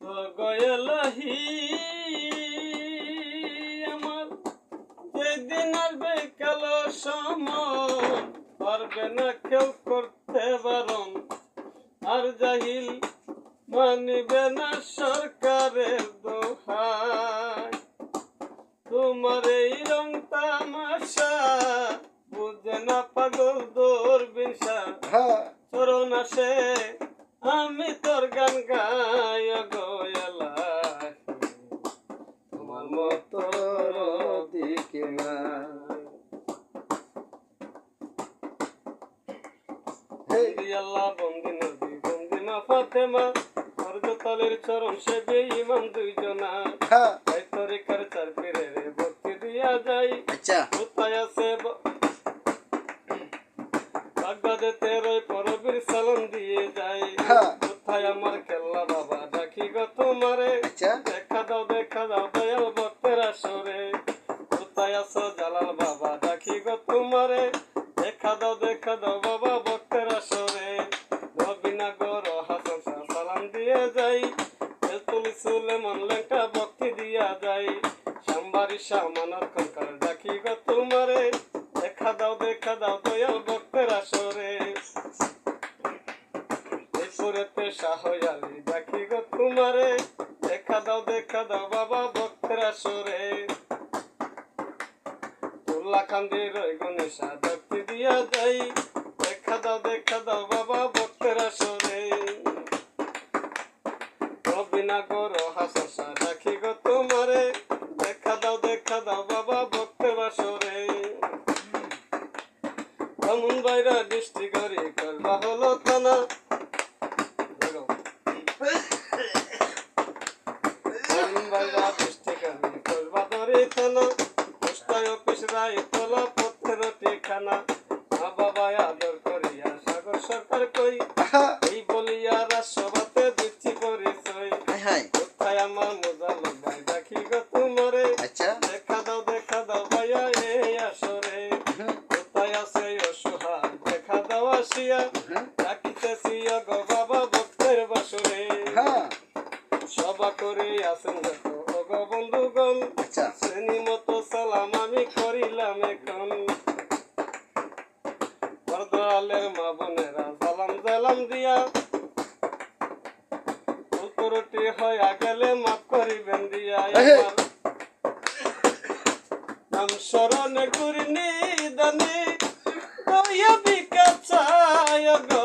তো গয়লাহি আমার যেদিন আসবে কালো সময় পারবে না কেউ করতে বারণ আর জাহিল মানিবে না সরকারের দোহাই তোমার এই রং তামাশা বুঝে না পাগল দূরবিশা চরণ আসে আমি তোর গান গায় গয়লা তোমার মতো দিকে না আল্লাহ বন্দি নবী বন্দি মা ফাতেমা হরজতালের চরণ সেবে ইমাম দুইজনা তাই তরিকার চার পীরে রে ভক্তি দিয়া যাই কোথায় আছে বাগদাদেতে রয় পরবীর সালাম দিয়ে যাই কোথায় আমার কেল্লা বাবা ডাকি গো তোমারে দেখা দাও দয়াল ভক্তের আসরে কোথায় আছো জালাল বাবা ডাকি গো তোমারে দেখা দাও বাবা ভক্তের আসরে নবীনগর হাসান শাহ সালাম দিয়ে যাই তুলি সুলেমান লেখা ভক্তি দিয়া যাই সাম্বারি সামানত কঙ্কাল ডাকি গো তোমারে দেখা দাও দয়াল ভক্তের আসরে পুরেতে শাহয়ালি ডাকি গো তোমারে দেখা দাও বাবা ভক্তের আসরে তুল্লাখান্দি রই গণেশা ভক্তি দিয়া যাই দেখা দাও বাবা ভক্তের আসরে নবীনগর হাসান শাহ ডাকি গো তোমারে দেখা দাও বাবা ভক্তের আসরে ব্রাহ্মণবাড়িয়া ডিস্ট্রিক্টে করবা হলো থানা ব্রাহ্মণবাড়িয়া ডিস্ট্রিক্টে করবা ধরে থানা পোস্টায় অফিস রায়তলা পথের ঠিকানা মা বাবা আদর করিয়া সাগর সরকার কই এই বলিয়া রাষ্ট্রবাতে দিচ্ছি পরিচয় কোথায় আমার মোজাল ভাই ডাকি গো তোমারে দেখা দাও ভাইয়া এই আসরে কোথায় আছে অসহায় দেখা দাও আসিয়া ডাকিতেছি গো বাবা ভক্তের বাসরে সভা করে আসেন দেখো গো বন্ধুগণ শ্রেণী মতো সালাম আমি করিলাম এখন বরদোয়ালের মা বোনেরা সালাম দিয়া উত্তরটি হইয়া গেলে মাফ করিবেন দিয়া আমার নাম স্মরণে করিনি দানে দয়া বিকাশ চায় গো।